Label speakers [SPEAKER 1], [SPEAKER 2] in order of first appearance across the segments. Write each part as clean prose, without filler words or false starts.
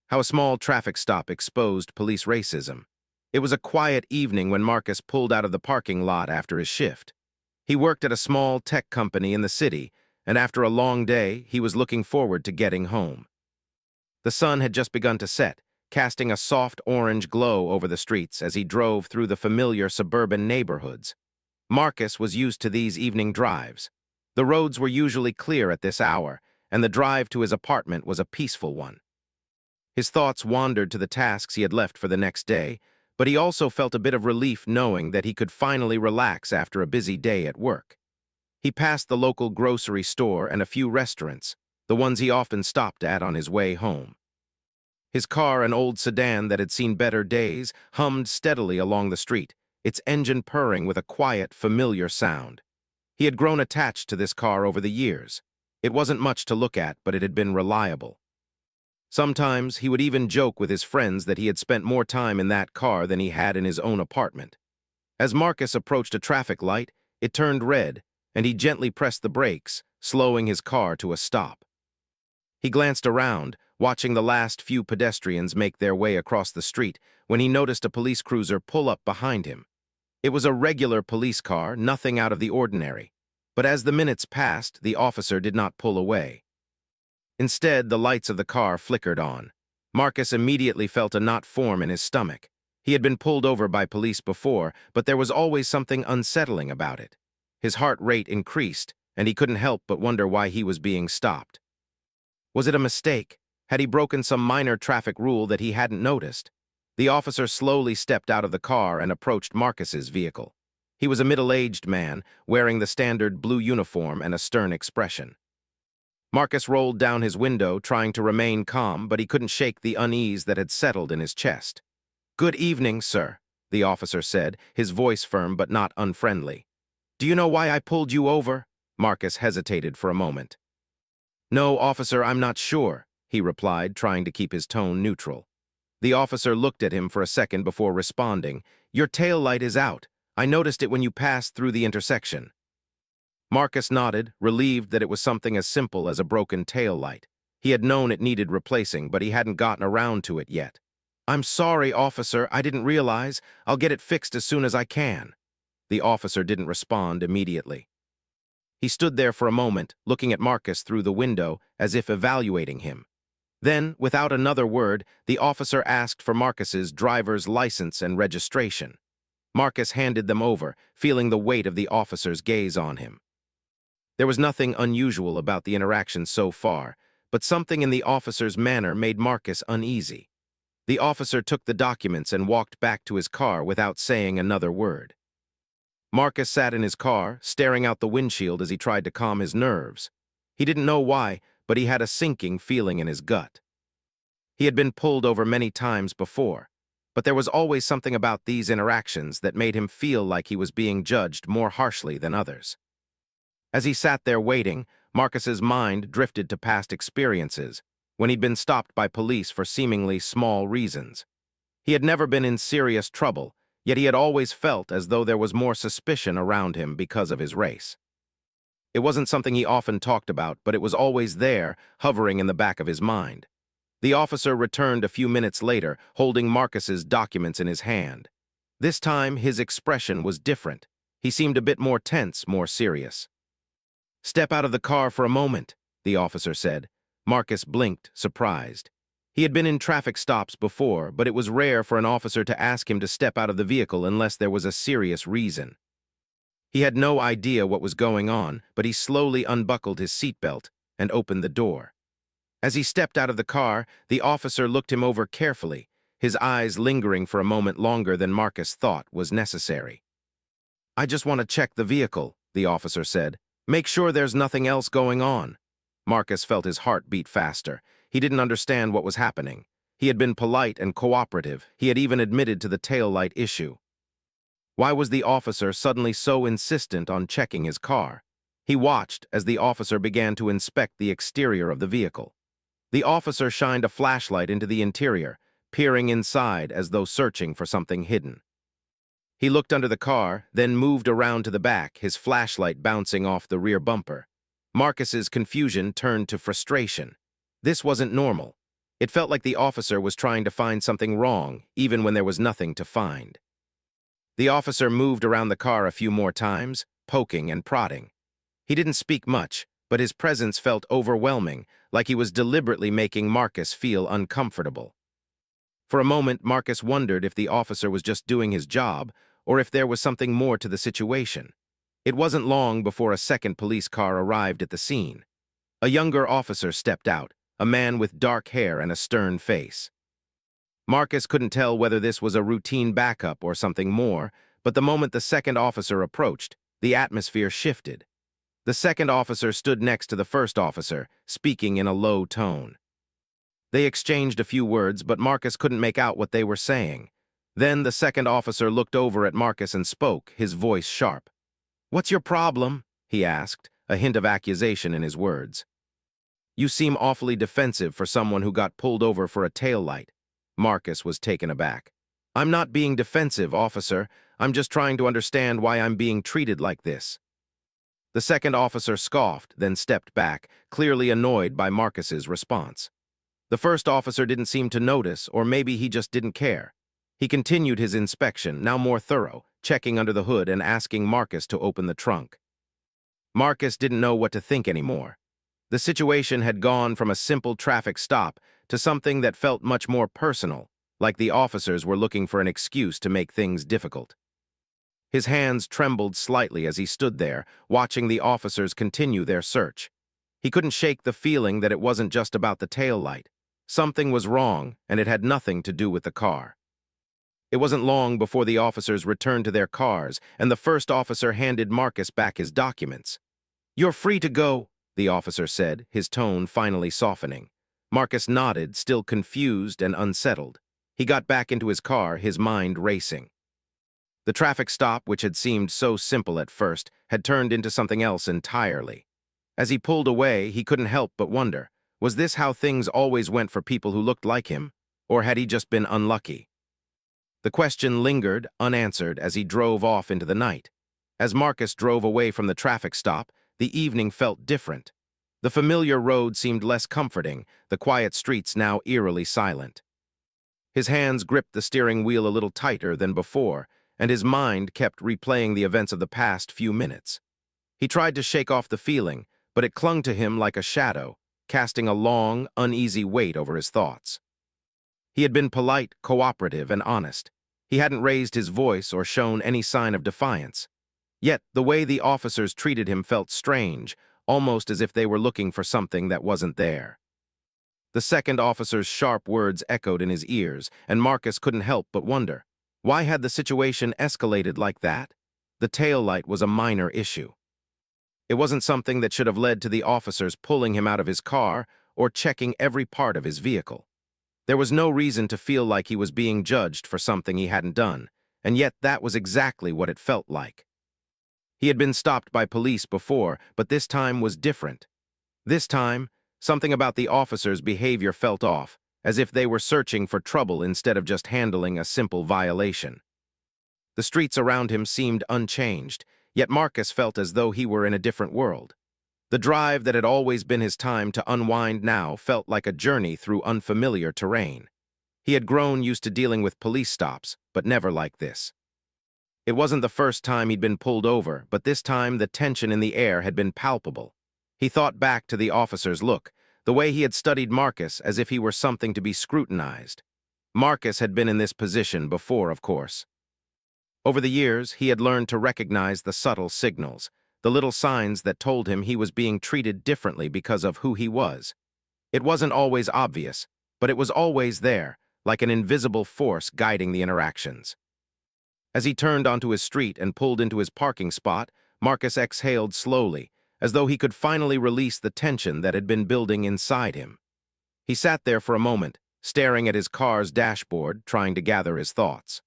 [SPEAKER 1] How a small traffic stop exposed police racism. It was a quiet evening when Marcus pulled out of the parking lot after his shift. He worked at a small tech company in the city, and after a long day, he was looking forward to getting home. The sun had just begun to set, casting a soft orange glow over the streets as he drove through the familiar suburban neighborhoods. Marcus was used to these evening drives. The roads were usually clear at this hour, and the drive to his apartment was a peaceful one. His thoughts wandered to the tasks he had left for the next day, but he also felt a bit of relief knowing that he could finally relax after a busy day at work. He passed the local grocery store and a few restaurants, the ones he often stopped at on his way home. His car, an old sedan that had seen better days, hummed steadily along the street, its engine purring with a quiet, familiar sound. He had grown attached to this car over the years. It wasn't much to look at, but it had been reliable. Sometimes he would even joke with his friends that he had spent more time in that car than he had in his own apartment. As Marcus approached a traffic light, it turned red, and he gently pressed the brakes, slowing his car to a stop. He glanced around, watching the last few pedestrians make their way across the street, when he noticed a police cruiser pull up behind him. It was a regular police car, nothing out of the ordinary. But as the minutes passed, the officer did not pull away. Instead, the lights of the car flickered on. Marcus immediately felt a knot form in his stomach. He had been pulled over by police before, but there was always something unsettling about it. His heart rate increased, and he couldn't help but wonder why he was being stopped. Was it a mistake? Had he broken some minor traffic rule that he hadn't noticed? The officer slowly stepped out of the car and approached Marcus's vehicle. He was a middle-aged man, wearing the standard blue uniform and a stern expression. Marcus rolled down his window, trying to remain calm, but he couldn't shake the unease that had settled in his chest. "Good evening, sir," the officer said, his voice firm but not unfriendly. "Do you know why I pulled you over?" Marcus hesitated for a moment. "No, officer, I'm not sure," he replied, trying to keep his tone neutral. The officer looked at him for a second before responding. "Your tail light is out. I noticed it when you passed through the intersection." Marcus nodded, relieved that it was something as simple as a broken tail light. He had known it needed replacing, but he hadn't gotten around to it yet. "I'm sorry, officer, I didn't realize. I'll get it fixed as soon as I can." The officer didn't respond immediately. He stood there for a moment, looking at Marcus through the window as if evaluating him. Then, without another word, the officer asked for Marcus's driver's license and registration. Marcus handed them over, feeling the weight of the officer's gaze on him. There was nothing unusual about the interaction so far, but something in the officer's manner made Marcus uneasy. The officer took the documents and walked back to his car without saying another word. Marcus sat in his car, staring out the windshield as he tried to calm his nerves. He didn't know why, but he had a sinking feeling in his gut. He had been pulled over many times before, but there was always something about these interactions that made him feel like he was being judged more harshly than others. As he sat there waiting, Marcus's mind drifted to past experiences, when he'd been stopped by police for seemingly small reasons. He had never been in serious trouble, yet he had always felt as though there was more suspicion around him because of his race. It wasn't something he often talked about, but it was always there, hovering in the back of his mind. The officer returned a few minutes later, holding Marcus's documents in his hand. This time, his expression was different. He seemed a bit more tense, more serious. "Step out of the car for a moment," the officer said. Marcus blinked, surprised. He had been in traffic stops before, but it was rare for an officer to ask him to step out of the vehicle unless there was a serious reason. He had no idea what was going on, but he slowly unbuckled his seatbelt and opened the door. As he stepped out of the car, the officer looked him over carefully, his eyes lingering for a moment longer than Marcus thought was necessary. "I just want to check the vehicle," the officer said. "Make sure there's nothing else going on." Marcus felt his heart beat faster. He didn't understand what was happening. He had been polite and cooperative. He had even admitted to the taillight issue. Why was the officer suddenly so insistent on checking his car? He watched as the officer began to inspect the exterior of the vehicle. The officer shined a flashlight into the interior, peering inside as though searching for something hidden. He looked under the car, then moved around to the back, his flashlight bouncing off the rear bumper. Marcus's confusion turned to frustration. This wasn't normal. It felt like the officer was trying to find something wrong, even when there was nothing to find. The officer moved around the car a few more times, poking and prodding. He didn't speak much, but his presence felt overwhelming, like he was deliberately making Marcus feel uncomfortable. For a moment, Marcus wondered if the officer was just doing his job, or if there was something more to the situation. It wasn't long before a second police car arrived at the scene. A younger officer stepped out, a man with dark hair and a stern face. Marcus couldn't tell whether this was a routine backup or something more, but the moment the second officer approached, the atmosphere shifted. The second officer stood next to the first officer, speaking in a low tone. They exchanged a few words, but Marcus couldn't make out what they were saying. Then the second officer looked over at Marcus and spoke, his voice sharp. "What's your problem?" he asked, a hint of accusation in his words. "You seem awfully defensive for someone who got pulled over for a taillight." Marcus was taken aback. "I'm not being defensive, officer. I'm just trying to understand why I'm being treated like this." The second officer scoffed, then stepped back, clearly annoyed by Marcus's response. The first officer didn't seem to notice, or maybe he just didn't care. He continued his inspection, now more thorough, checking under the hood and asking Marcus to open the trunk. Marcus didn't know what to think anymore. The situation had gone from a simple traffic stop to something that felt much more personal, like the officers were looking for an excuse to make things difficult. His hands trembled slightly as he stood there, watching the officers continue their search. He couldn't shake the feeling that it wasn't just about the taillight. Something was wrong, and it had nothing to do with the car. It wasn't long before the officers returned to their cars, and the first officer handed Marcus back his documents. "You're free to go," the officer said, his tone finally softening. Marcus nodded, still confused and unsettled. He got back into his car, his mind racing. The traffic stop, which had seemed so simple at first, had turned into something else entirely. As he pulled away, he couldn't help but wonder, was this how things always went for people who looked like him, or had he just been unlucky? The question lingered, unanswered, as he drove off into the night. As Marcus drove away from the traffic stop, the evening felt different. The familiar road seemed less comforting, the quiet streets now eerily silent. His hands gripped the steering wheel a little tighter than before, and his mind kept replaying the events of the past few minutes. He tried to shake off the feeling, but it clung to him like a shadow, casting a long, uneasy weight over his thoughts. He had been polite, cooperative, and honest. He hadn't raised his voice or shown any sign of defiance. Yet the way the officers treated him felt strange, almost as if they were looking for something that wasn't there. The second officer's sharp words echoed in his ears, and Marcus couldn't help but wonder. Why had the situation escalated like that? The taillight was a minor issue. It wasn't something that should have led to the officers pulling him out of his car or checking every part of his vehicle. There was no reason to feel like he was being judged for something he hadn't done, and yet that was exactly what it felt like. He had been stopped by police before, but this time was different. This time, something about the officers' behavior felt off, as if they were searching for trouble instead of just handling a simple violation. The streets around him seemed unchanged, yet Marcus felt as though he were in a different world. The drive that had always been his time to unwind now felt like a journey through unfamiliar terrain. He had grown used to dealing with police stops, but never like this. It wasn't the first time he'd been pulled over, but this time the tension in the air had been palpable. He thought back to the officer's look, the way he had studied Marcus as if he were something to be scrutinized. Marcus had been in this position before, of course. Over the years, he had learned to recognize the subtle signals, the little signs that told him he was being treated differently because of who he was. It wasn't always obvious, but it was always there, like an invisible force guiding the interactions. As he turned onto his street and pulled into his parking spot, Marcus exhaled slowly, as though he could finally release the tension that had been building inside him. He sat there for a moment, staring at his car's dashboard, trying to gather his thoughts.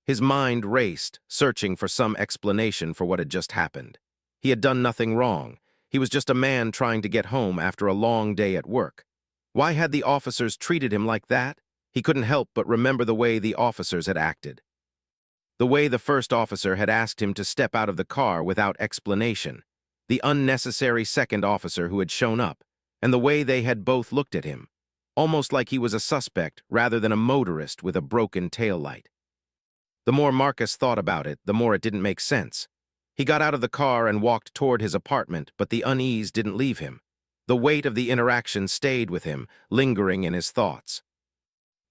[SPEAKER 1] His mind raced, searching for some explanation for what had just happened. He had done nothing wrong. He was just a man trying to get home after a long day at work. Why had the officers treated him like that? He couldn't help but remember the way the officers had acted. The way the first officer had asked him to step out of the car without explanation, the unnecessary second officer who had shown up, and the way they had both looked at him. almost like he was a suspect rather than a motorist with a broken taillight. The more Marcus thought about it, the more it didn't make sense. He got out of the car and walked toward his apartment, but the unease didn't leave him. The weight of the interaction stayed with him, lingering in his thoughts.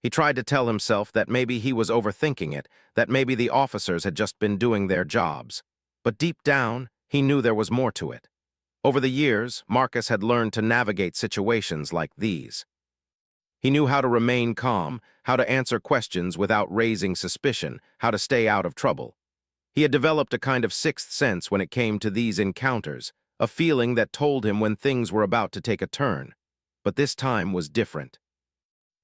[SPEAKER 1] He tried to tell himself that maybe he was overthinking it, that maybe the officers had just been doing their jobs. But deep down, he knew there was more to it. Over the years, Marcus had learned to navigate situations like these. He knew how to remain calm, how to answer questions without raising suspicion, how to stay out of trouble. He had developed a kind of sixth sense when it came to these encounters, a feeling that told him when things were about to take a turn. But this time was different.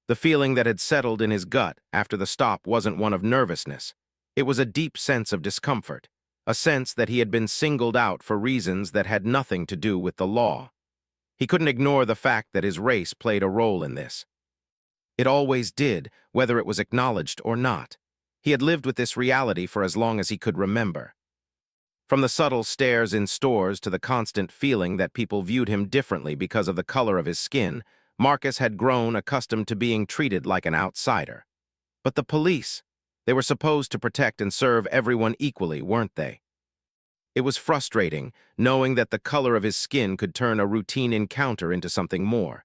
[SPEAKER 1] The feeling that had settled in his gut after the stop wasn't one of nervousness. It was a deep sense of discomfort, a sense that he had been singled out for reasons that had nothing to do with the law. He couldn't ignore the fact that his race played a role in this. It always did, whether it was acknowledged or not. He had lived with this reality for as long as he could remember. From the subtle stares in stores to the constant feeling that people viewed him differently because of the color of his skin, Marcus had grown accustomed to being treated like an outsider. But the police, they were supposed to protect and serve everyone equally, weren't they? It was frustrating, knowing that the color of his skin could turn a routine encounter into something more.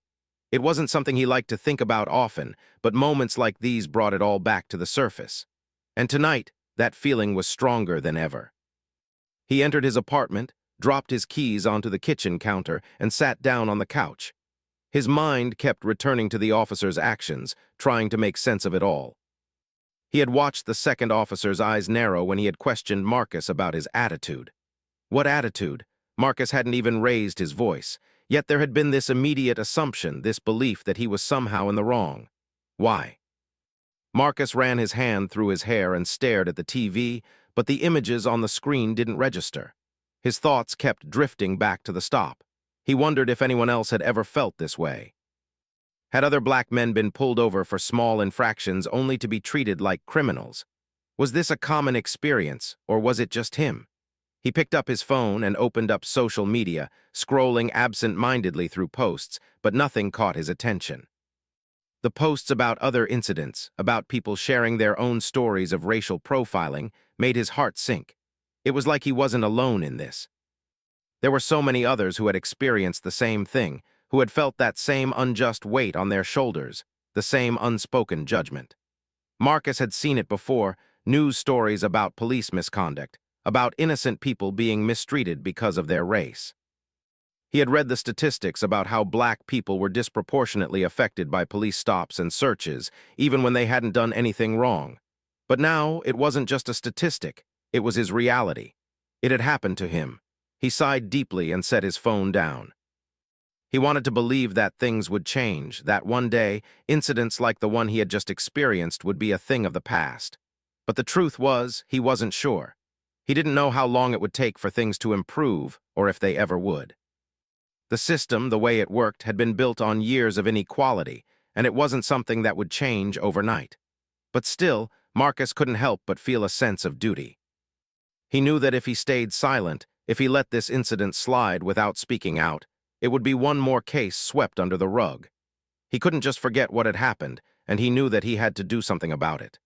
[SPEAKER 1] It wasn't something he liked to think about often, but moments like these brought it all back to the surface. And tonight, that feeling was stronger than ever. He entered his apartment, dropped his keys onto the kitchen counter, and sat down on the couch. His mind kept returning to the officer's actions, trying to make sense of it all. He had watched the second officer's eyes narrow when he had questioned Marcus about his attitude. What attitude? Marcus hadn't even raised his voice, yet there had been this immediate assumption, this belief that he was somehow in the wrong. Why? Marcus ran his hand through his hair and stared at the TV, but the images on the screen didn't register. His thoughts kept drifting back to the stop. He wondered if anyone else had ever felt this way. Had other black men been pulled over for small infractions only to be treated like criminals? Was this a common experience, or was it just him? He picked up his phone and opened up social media, scrolling absent-mindedly through posts, but nothing caught his attention. The posts about other incidents, about people sharing their own stories of racial profiling, made his heart sink. It was like he wasn't alone in this. There were so many others who had experienced the same thing, who had felt that same unjust weight on their shoulders, the same unspoken judgment. Marcus had seen it before, news stories about police misconduct, about innocent people being mistreated because of their race. He had read the statistics about how black people were disproportionately affected by police stops and searches, even when they hadn't done anything wrong. But now, it wasn't just a statistic, it was his reality. It had happened to him. He sighed deeply and set his phone down. He wanted to believe that things would change, that one day, incidents like the one he had just experienced would be a thing of the past. But the truth was, he wasn't sure. He didn't know how long it would take for things to improve, or if they ever would. The system, the way it worked, had been built on years of inequality, and it wasn't something that would change overnight. But still, Marcus couldn't help but feel a sense of duty. He knew that if he stayed silent, if he let this incident slide without speaking out, it would be one more case swept under the rug. He couldn't just forget what had happened, and he knew that he had to do something about it.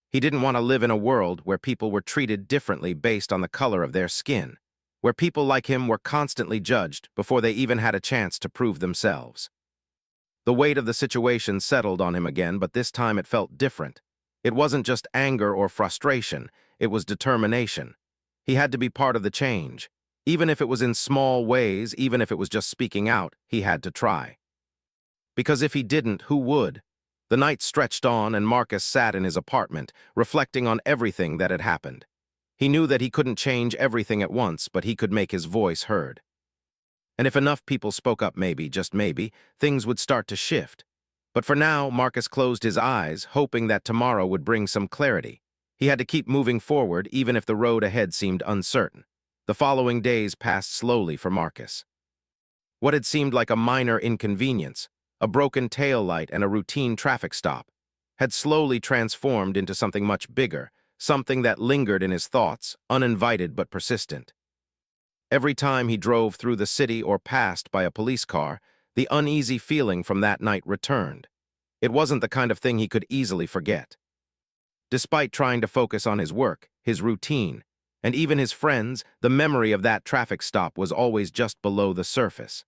[SPEAKER 1] He didn't want to live in a world where people were treated differently based on the color of their skin, where people like him were constantly judged before they even had a chance to prove themselves. The weight of the situation settled on him again, but this time it felt different. It wasn't just anger or frustration, it was determination. He had to be part of the change. Even if it was in small ways, even if it was just speaking out, he had to try. Because if he didn't, who would? The night stretched on, and Marcus sat in his apartment, reflecting on everything that had happened. He knew that he couldn't change everything at once, but he could make his voice heard. And if enough people spoke up, maybe, just maybe, things would start to shift. But for now, Marcus closed his eyes, hoping that tomorrow would bring some clarity. He had to keep moving forward, even if the road ahead seemed uncertain. The following days passed slowly for Marcus. What had seemed like a minor inconvenience, a broken taillight and a routine traffic stop, had slowly transformed into something much bigger, something that lingered in his thoughts, uninvited but persistent. Every time he drove through the city or passed by a police car, The uneasy feeling from that night returned. It wasn't the kind of thing he could easily forget. Despite trying to focus on his work, his routine, and even his friends, the memory of that traffic stop was always just below the surface.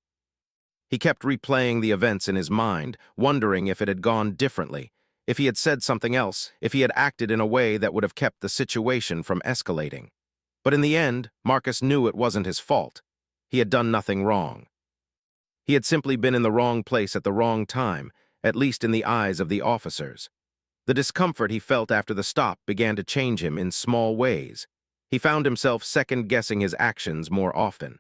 [SPEAKER 1] He kept replaying the events in his mind, wondering if it had gone differently, if he had said something else, if he had acted in a way that would have kept the situation from escalating. But in the end, Marcus knew it wasn't his fault. He had done nothing wrong. He had simply been in the wrong place at the wrong time, at least in the eyes of the officers. The discomfort he felt after the stop began to change him in small ways. He found himself second-guessing his actions more often.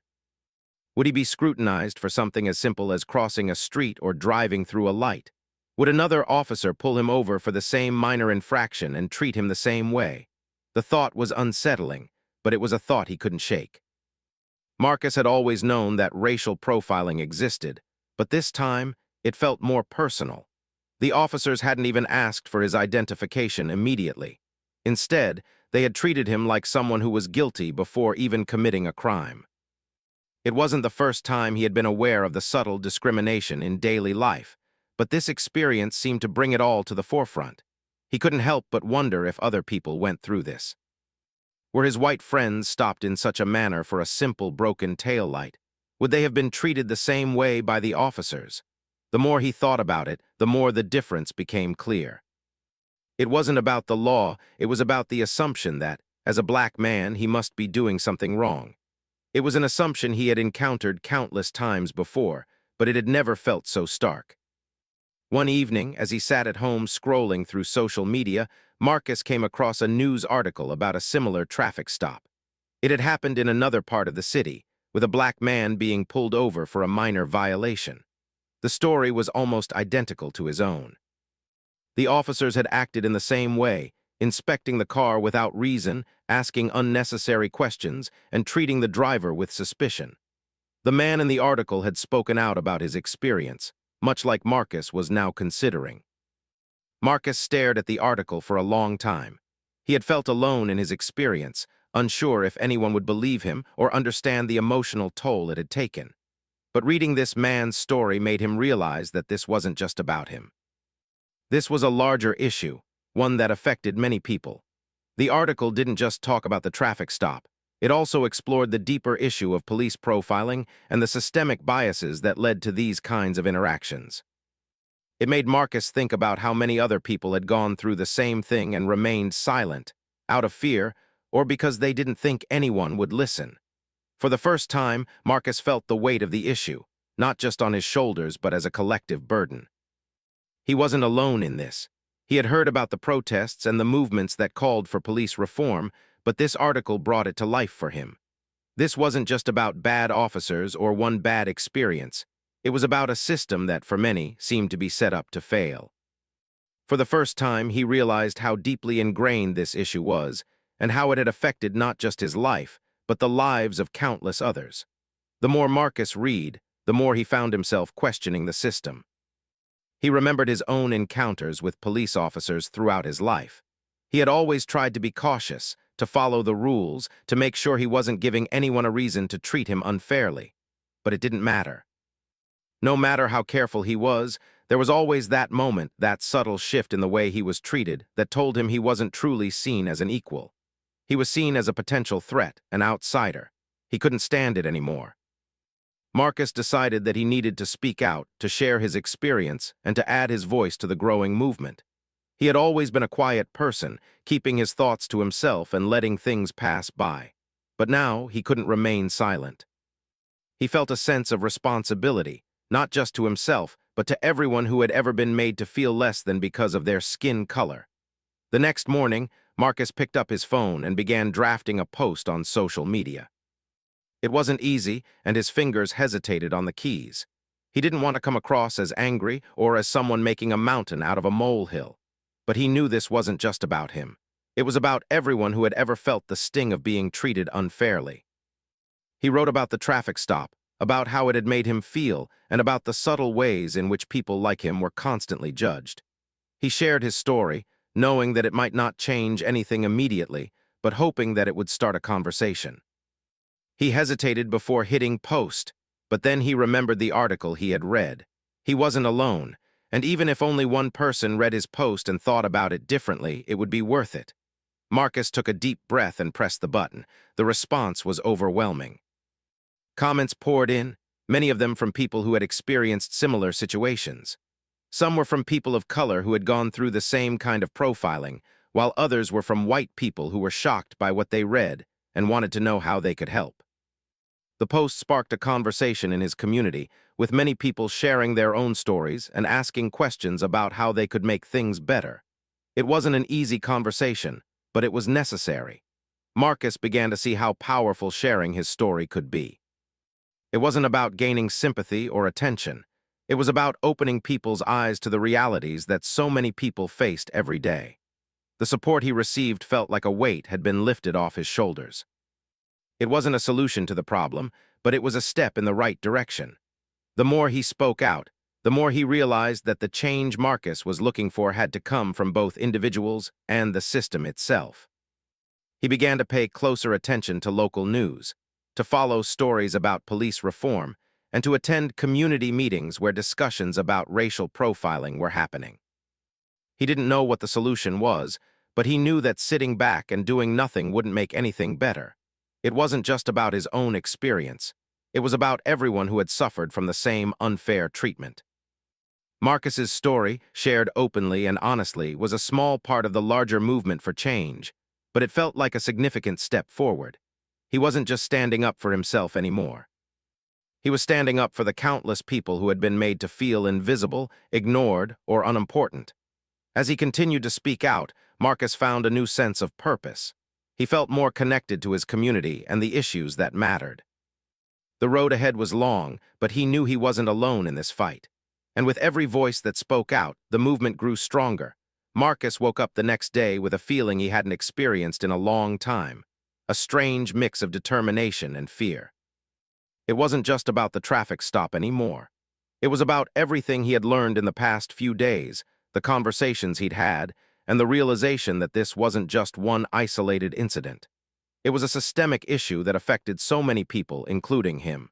[SPEAKER 1] Would he be scrutinized for something as simple as crossing a street or driving through a light? Would another officer pull him over for the same minor infraction and treat him the same way? The thought was unsettling, but it was a thought he couldn't shake. Marcus had always known that racial profiling existed, but this time it felt more personal. The officers hadn't even asked for his identification immediately. Instead, they had treated him like someone who was guilty before even committing a crime. It wasn't the first time he had been aware of the subtle discrimination in daily life, but this experience seemed to bring it all to the forefront. He couldn't help but wonder if other people went through this. Were his white friends stopped in such a manner for a simple broken taillight? Would they have been treated the same way by the officers? The more he thought about it, the more the difference became clear. It wasn't about the law, it was about the assumption that, as a black man, he must be doing something wrong. It was an assumption he had encountered countless times before, but it had never felt so stark. One evening, as he sat at home scrolling through social media, Marcus came across a news article about a similar traffic stop. It had happened in another part of the city, with a black man being pulled over for a minor violation. The story was almost identical to his own. The officers had acted in the same way, inspecting the car without reason, asking unnecessary questions, and treating the driver with suspicion. The man in the article had spoken out about his experience, much like Marcus was now considering. Marcus stared at the article for a long time. He had felt alone in his experience, unsure if anyone would believe him or understand the emotional toll it had taken. But reading this man's story made him realize that this wasn't just about him. This was a larger issue, one that affected many people. The article didn't just talk about the traffic stop. It also explored the deeper issue of police profiling and the systemic biases that led to these kinds of interactions. It made Marcus think about how many other people had gone through the same thing and remained silent, out of fear, or because they didn't think anyone would listen. For the first time, Marcus felt the weight of the issue, not just on his shoulders but as a collective burden. He wasn't alone in this. He had heard about the protests and the movements that called for police reform, but this article brought it to life for him. This wasn't just about bad officers or one bad experience. It was about a system that, for many, seemed to be set up to fail. For the first time, he realized how deeply ingrained this issue was, and how it had affected not just his life, but the lives of countless others. The more Marcus read, the more he found himself questioning the system. He remembered his own encounters with police officers throughout his life. He had always tried to be cautious, to follow the rules, to make sure he wasn't giving anyone a reason to treat him unfairly. But it didn't matter. No matter how careful he was, there was always that moment, that subtle shift in the way he was treated that told him he wasn't truly seen as an equal. He was seen as a potential threat, an outsider. He couldn't stand it anymore. Marcus decided that he needed to speak out, to share his experience, and to add his voice to the growing movement. He had always been a quiet person, keeping his thoughts to himself and letting things pass by. But now he couldn't remain silent. He felt a sense of responsibility, not just to himself, but to everyone who had ever been made to feel less than because of their skin color. The next morning, Marcus picked up his phone and began drafting a post on social media. It wasn't easy, and his fingers hesitated on the keys. He didn't want to come across as angry or as someone making a mountain out of a molehill. But he knew this wasn't just about him. It was about everyone who had ever felt the sting of being treated unfairly. He wrote about the traffic stop, about how it had made him feel, and about the subtle ways in which people like him were constantly judged. He shared his story, knowing that it might not change anything immediately, but hoping that it would start a conversation. He hesitated before hitting post. But then he remembered the article he had read. He wasn't alone, and even if only one person read his post and thought about it differently, it would be worth it. Marcus took a deep breath and pressed the button. The response was overwhelming. Comments poured in, many of them from people who had experienced similar situations. Some were from people of color who had gone through the same kind of profiling, while others were from white people who were shocked by what they read and wanted to know how they could help. The post sparked a conversation in his community, with many people sharing their own stories and asking questions about how they could make things better. It wasn't an easy conversation, but it was necessary. Marcus began to see how powerful sharing his story could be. It wasn't about gaining sympathy or attention. It was about opening people's eyes to the realities that so many people faced every day. The support he received felt like a weight had been lifted off his shoulders. It wasn't a solution to the problem, but it was a step in the right direction. The more he spoke out, the more he realized that the change Marcus was looking for had to come from both individuals and the system itself. He began to pay closer attention to local news, to follow stories about police reform, and to attend community meetings where discussions about racial profiling were happening. He didn't know what the solution was, but he knew that sitting back and doing nothing wouldn't make anything better. It wasn't just about his own experience. It was about everyone who had suffered from the same unfair treatment. Marcus's story, shared openly and honestly, was a small part of the larger movement for change, but it felt like a significant step forward. He wasn't just standing up for himself anymore. He was standing up for the countless people who had been made to feel invisible, ignored, or unimportant. As he continued to speak out, Marcus found a new sense of purpose. He felt more connected to his community and the issues that mattered. The road ahead was long, but he knew he wasn't alone in this fight. And with every voice that spoke out, the movement grew stronger. Marcus woke up the next day with a feeling he hadn't experienced in a long time, a strange mix of determination and fear. It wasn't just about the traffic stop anymore. It was about everything he had learned in the past few days, the conversations he'd had, and the realization that this wasn't just one isolated incident. It was a systemic issue that affected so many people, including him.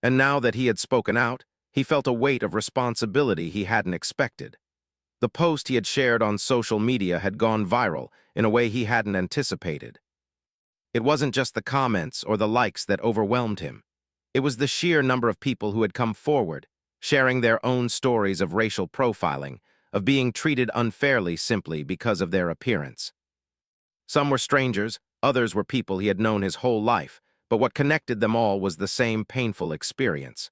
[SPEAKER 1] And now that he had spoken out, he felt a weight of responsibility he hadn't expected. The post he had shared on social media had gone viral in a way he hadn't anticipated. It wasn't just the comments or the likes that overwhelmed him. It was the sheer number of people who had come forward, sharing their own stories of racial profiling, of being treated unfairly simply because of their appearance. Some were strangers, others were people he had known his whole life, but what connected them all was the same painful experience.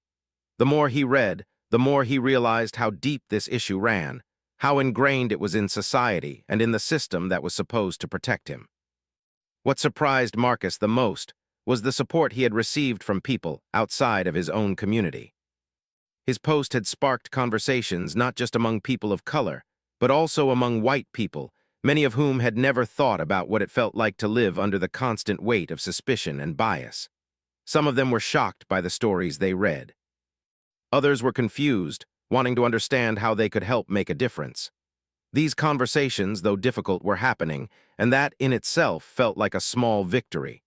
[SPEAKER 1] The more he read, the more he realized how deep this issue ran, how ingrained it was in society and in the system that was supposed to protect him. What surprised Marcus the most was the support he had received from people outside of his own community. His post had sparked conversations not just among people of color, but also among white people, many of whom had never thought about what it felt like to live under the constant weight of suspicion and bias. Some of them were shocked by the stories they read. Others were confused, wanting to understand how they could help make a difference. These conversations, though difficult, were happening, and that in itself felt like a small victory.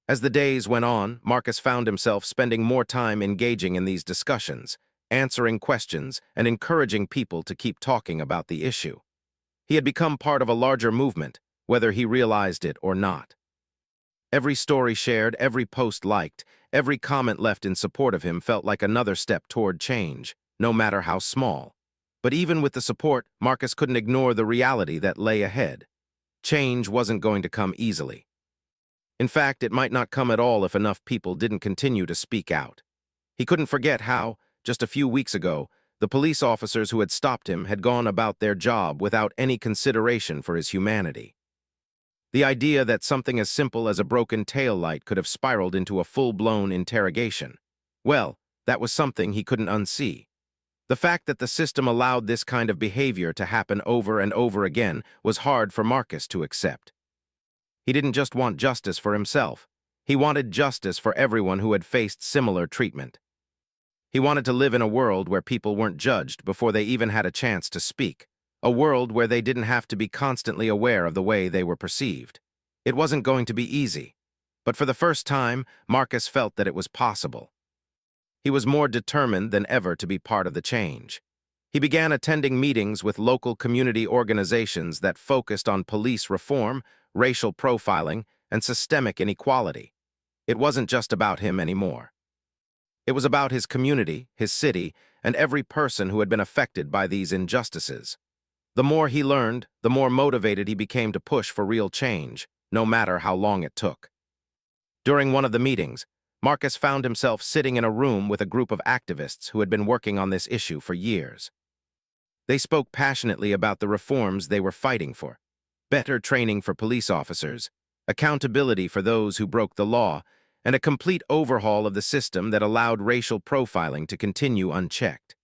[SPEAKER 1] As the days went on, Marcus found himself spending more time engaging in these discussions, answering questions, and encouraging people to keep talking about the issue. He had become part of a larger movement, whether he realized it or not. Every story shared, every post liked, every comment left in support of him felt like another step toward change, no matter how small. But even with the support, Marcus couldn't ignore the reality that lay ahead. Change wasn't going to come easily. In fact, it might not come at all if enough people didn't continue to speak out. He couldn't forget how, just a few weeks ago, the police officers who had stopped him had gone about their job without any consideration for his humanity. The idea that something as simple as a broken taillight could have spiraled into a full-blown interrogation, well, that was something he couldn't unsee. The fact that the system allowed this kind of behavior to happen over and over again was hard for Marcus to accept. He didn't just want justice for himself. He wanted justice for everyone who had faced similar treatment. He wanted to live in a world where people weren't judged before they even had a chance to speak, a world where they didn't have to be constantly aware of the way they were perceived. It wasn't going to be easy, but for the first time, Marcus felt that it was possible. He was more determined than ever to be part of the change. He began attending meetings with local community organizations that focused on police reform, racial profiling, and systemic inequality. It wasn't just about him anymore. It was about his community, his city, and every person who had been affected by these injustices. The more he learned, the more motivated he became to push for real change, no matter how long it took. During one of the meetings, Marcus found himself sitting in a room with a group of activists who had been working on this issue for years. They spoke passionately about the reforms they were fighting for: better training for police officers, accountability for those who broke the law, and a complete overhaul of the system that allowed racial profiling to continue unchecked.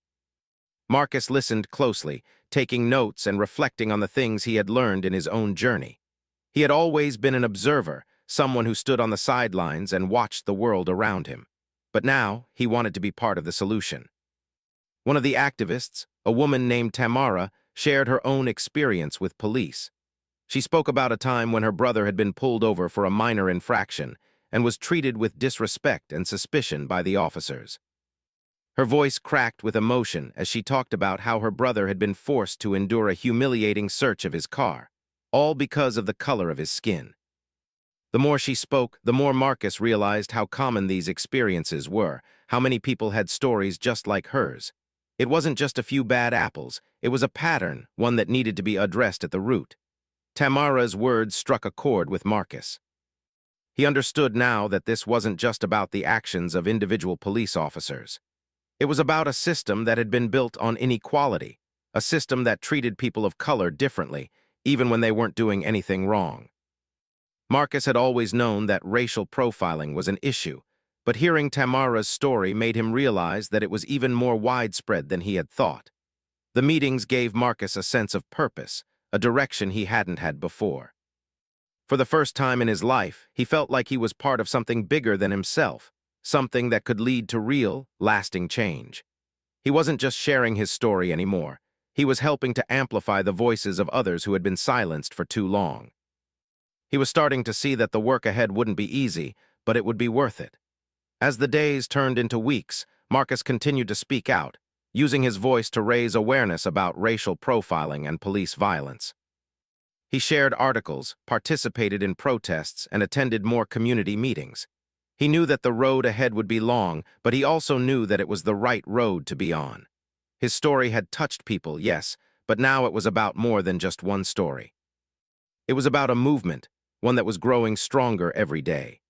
[SPEAKER 1] Marcus listened closely, taking notes and reflecting on the things he had learned in his own journey. He had always been an observer, someone who stood on the sidelines and watched the world around him. But now, he wanted to be part of the solution. One of the activists, a woman named Tamara, shared her own experience with police. She spoke about a time when her brother had been pulled over for a minor infraction and was treated with disrespect and suspicion by the officers. Her voice cracked with emotion as she talked about how her brother had been forced to endure a humiliating search of his car, all because of the color of his skin. The more she spoke, the more Marcus realized how common these experiences were, how many people had stories just like hers. It wasn't just a few bad apples, it was a pattern, one that needed to be addressed at the root. Tamara's words struck a chord with Marcus. He understood now that this wasn't just about the actions of individual police officers. It was about a system that had been built on inequality, a system that treated people of color differently, even when they weren't doing anything wrong. Marcus had always known that racial profiling was an issue, but hearing Tamara's story made him realize that it was even more widespread than he had thought. The meetings gave Marcus a sense of purpose, a direction he hadn't had before. For the first time in his life, he felt like he was part of something bigger than himself, something that could lead to real, lasting change. He wasn't just sharing his story anymore. He was helping to amplify the voices of others who had been silenced for too long. He was starting to see that the work ahead wouldn't be easy, but it would be worth it. As the days turned into weeks, Marcus continued to speak out, using his voice to raise awareness about racial profiling and police violence. He shared articles, participated in protests, and attended more community meetings. He knew that the road ahead would be long, but he also knew that it was the right road to be on. His story had touched people, yes, but now it was about more than just one story. It was about a movement, one that was growing stronger every day.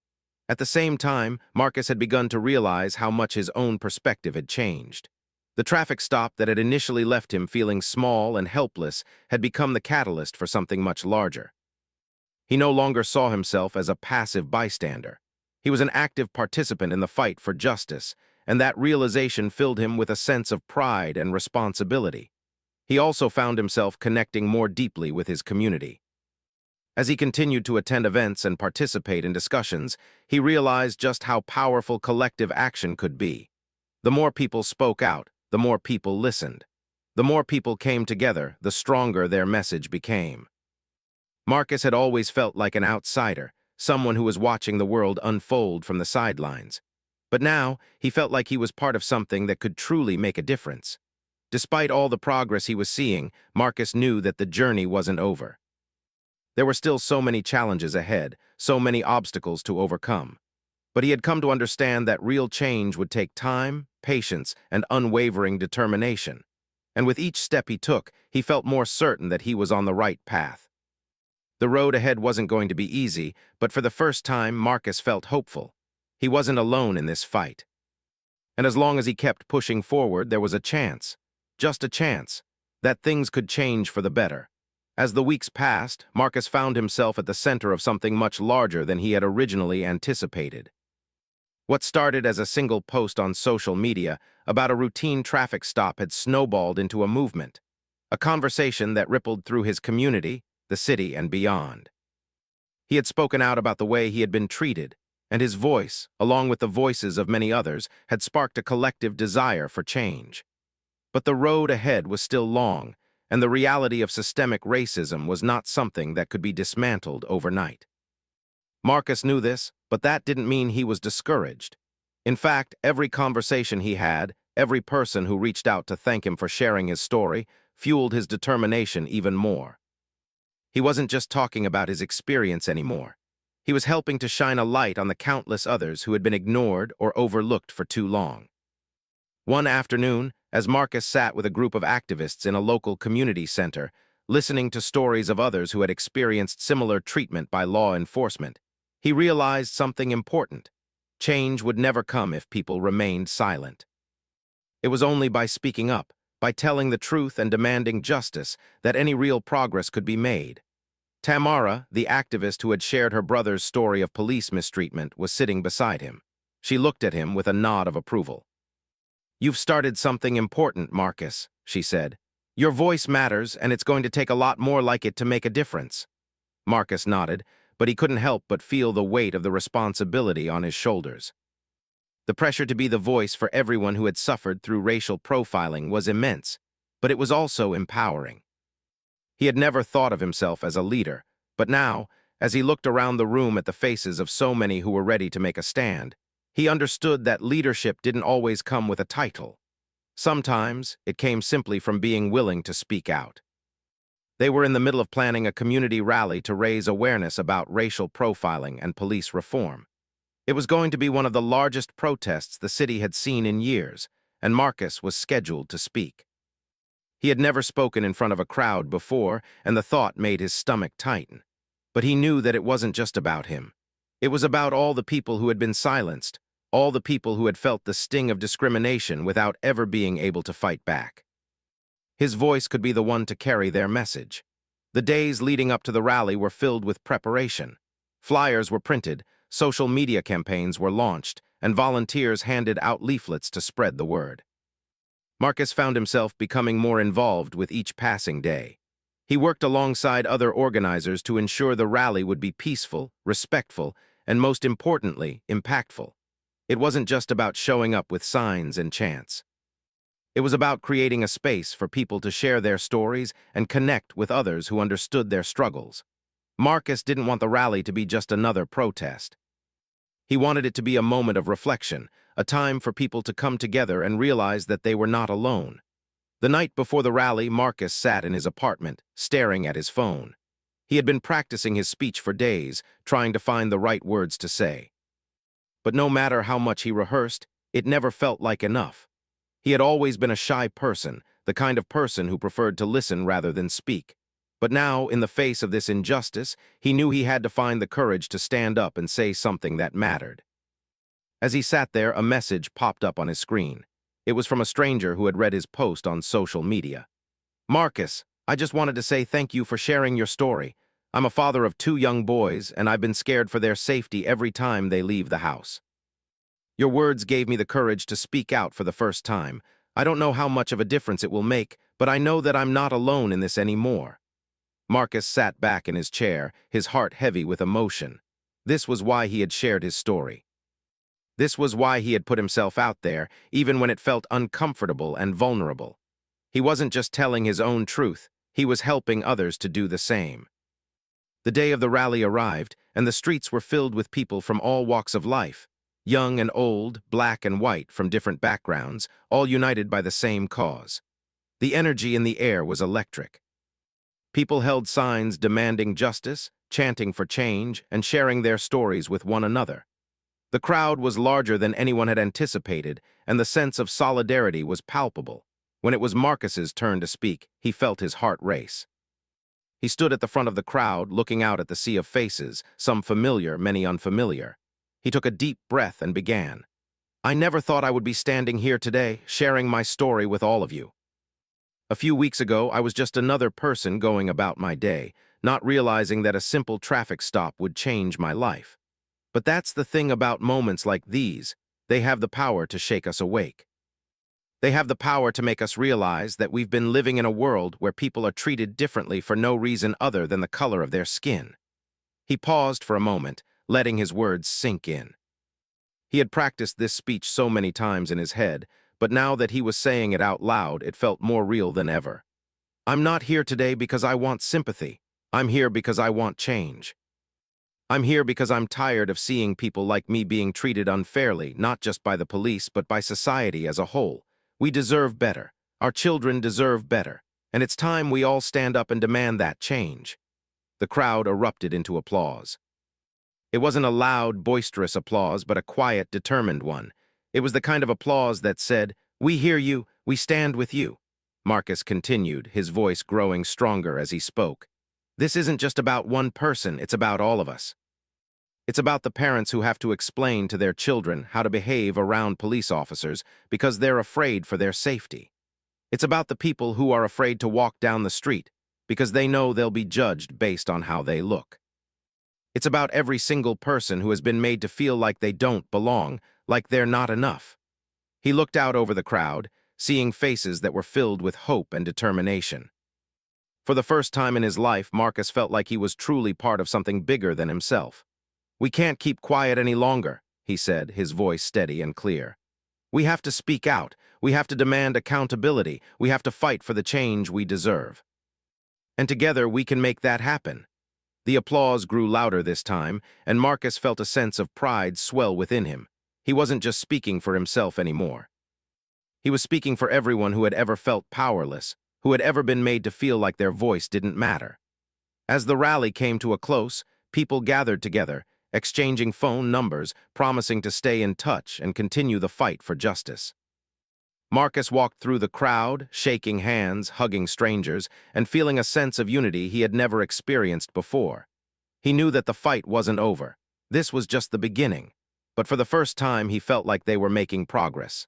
[SPEAKER 1] At the same time, Marcus had begun to realize how much his own perspective had changed. The traffic stop that had initially left him feeling small and helpless had become the catalyst for something much larger. He no longer saw himself as a passive bystander. He was an active participant in the fight for justice, and that realization filled him with a sense of pride and responsibility. He also found himself connecting more deeply with his community. As he continued to attend events and participate in discussions, he realized just how powerful collective action could be. The more people spoke out, the more people listened. The more people came together, the stronger their message became. Marcus had always felt like an outsider, someone who was watching the world unfold from the sidelines. But now, he felt like he was part of something that could truly make a difference. Despite all the progress he was seeing, Marcus knew that the journey wasn't over. There were still so many challenges ahead, so many obstacles to overcome. But he had come to understand that real change would take time, patience, and unwavering determination. And with each step he took, he felt more certain that he was on the right path. The road ahead wasn't going to be easy, but for the first time, Marcus felt hopeful. He wasn't alone in this fight. And as long as he kept pushing forward, there was a chance, just a chance, that things could change for the better. As the weeks passed, Marcus found himself at the center of something much larger than he had originally anticipated. What started as a single post on social media about a routine traffic stop had snowballed into a movement, a conversation that rippled through his community, the city, and beyond. He had spoken out about the way he had been treated, and his voice, along with the voices of many others, had sparked a collective desire for change. But the road ahead was still long, and the reality of systemic racism was not something that could be dismantled overnight. Marcus knew this, but that didn't mean he was discouraged. In fact, every conversation he had, every person who reached out to thank him for sharing his story, fueled his determination even more. He wasn't just talking about his experience anymore. He was helping to shine a light on the countless others who had been ignored or overlooked for too long. One afternoon, as Marcus sat with a group of activists in a local community center, listening to stories of others who had experienced similar treatment by law enforcement, he realized something important. Change would never come if people remained silent. It was only by speaking up, by telling the truth and demanding justice, that any real progress could be made. Tamara, the activist who had shared her brother's story of police mistreatment, was sitting beside him. She looked at him with a nod of approval. "You've started something important, Marcus," she said. "Your voice matters, and it's going to take a lot more like it to make a difference." Marcus nodded, but he couldn't help but feel the weight of the responsibility on his shoulders. The pressure to be the voice for everyone who had suffered through racial profiling was immense, but it was also empowering. He had never thought of himself as a leader, but now, as he looked around the room at the faces of so many who were ready to make a stand, he understood that leadership didn't always come with a title. Sometimes, it came simply from being willing to speak out. They were in the middle of planning a community rally to raise awareness about racial profiling and police reform. It was going to be one of the largest protests the city had seen in years, and Marcus was scheduled to speak. He had never spoken in front of a crowd before, and the thought made his stomach tighten. But he knew that it wasn't just about him. It was about all the people who had been silenced, all the people who had felt the sting of discrimination without ever being able to fight back. His voice could be the one to carry their message. The days leading up to the rally were filled with preparation. Flyers were printed, social media campaigns were launched, and volunteers handed out leaflets to spread the word. Marcus found himself becoming more involved with each passing day. He worked alongside other organizers to ensure the rally would be peaceful, respectful, and most importantly, impactful. It wasn't just about showing up with signs and chants. It was about creating a space for people to share their stories and connect with others who understood their struggles. Marcus didn't want the rally to be just another protest. He wanted it to be a moment of reflection, a time for people to come together and realize that they were not alone. The night before the rally, Marcus sat in his apartment, staring at his phone. He had been practicing his speech for days, trying to find the right words to say. But no matter how much he rehearsed, it never felt like enough. He had always been a shy person, the kind of person who preferred to listen rather than speak. But now, in the face of this injustice, he knew he had to find the courage to stand up and say something that mattered. As he sat there, a message popped up on his screen. It was from a stranger who had read his post on social media. "Marcus, I just wanted to say thank you for sharing your story. I'm a father of 2 young boys, and I've been scared for their safety every time they leave the house. Your words gave me the courage to speak out for the first time. I don't know how much of a difference it will make, but I know that I'm not alone in this anymore." Marcus sat back in his chair, his heart heavy with emotion. This was why he had shared his story. This was why he had put himself out there, even when it felt uncomfortable and vulnerable. He wasn't just telling his own truth, he was helping others to do the same. The day of the rally arrived, and the streets were filled with people from all walks of life, young and old, black and white from different backgrounds, all united by the same cause. The energy in the air was electric. People held signs demanding justice, chanting for change, and sharing their stories with one another. The crowd was larger than anyone had anticipated, and the sense of solidarity was palpable. When it was Marcus's turn to speak, he felt his heart race. He stood at the front of the crowd, looking out at the sea of faces, some familiar, many unfamiliar. He took a deep breath and began. "I never thought I would be standing here today, sharing my story with all of you. A few weeks ago, I was just another person going about my day, not realizing that a simple traffic stop would change my life. But that's the thing about moments like these, they have the power to shake us awake. They have the power to make us realize that we've been living in a world where people are treated differently for no reason other than the color of their skin." He paused for a moment, letting his words sink in. He had practiced this speech so many times in his head, but now that he was saying it out loud, it felt more real than ever. "I'm not here today because I want sympathy. I'm here because I want change." I'm here because I'm tired of seeing people like me being treated unfairly, not just by the police, but by society as a whole. We deserve better. Our children deserve better. And it's time we all stand up and demand that change. The crowd erupted into applause. It wasn't a loud, boisterous applause, but a quiet, determined one. It was the kind of applause that said, "We hear you, we stand with you." Marcus continued, his voice growing stronger as he spoke. This isn't just about one person, it's about all of us. It's about the parents who have to explain to their children how to behave around police officers because they're afraid for their safety. It's about the people who are afraid to walk down the street because they know they'll be judged based on how they look. It's about every single person who has been made to feel like they don't belong, like they're not enough. He looked out over the crowd, seeing faces that were filled with hope and determination. For the first time in his life, Marcus felt like he was truly part of something bigger than himself. "We can't keep quiet any longer," he said, his voice steady and clear. "We have to speak out. We have to demand accountability. We have to fight for the change we deserve. And together we can make that happen." The applause grew louder this time, and Marcus felt a sense of pride swell within him. He wasn't just speaking for himself anymore. He was speaking for everyone who had ever felt powerless, who had ever been made to feel like their voice didn't matter. As the rally came to a close, people gathered together, exchanging phone numbers, promising to stay in touch and continue the fight for justice. Marcus walked through the crowd, shaking hands, hugging strangers, and feeling a sense of unity he had never experienced before. He knew that the fight wasn't over. This was just the beginning. But for the first time, he felt like they were making progress.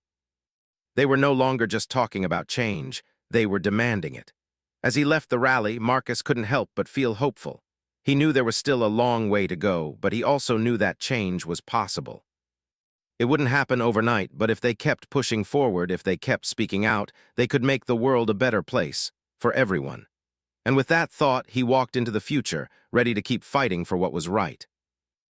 [SPEAKER 1] They were no longer just talking about change, they were demanding it. As he left the rally, Marcus couldn't help but feel hopeful. He knew there was still a long way to go, but he also knew that change was possible. It wouldn't happen overnight, but if they kept pushing forward, if they kept speaking out, they could make the world a better place, for everyone. And with that thought, he walked into the future, ready to keep fighting for what was right.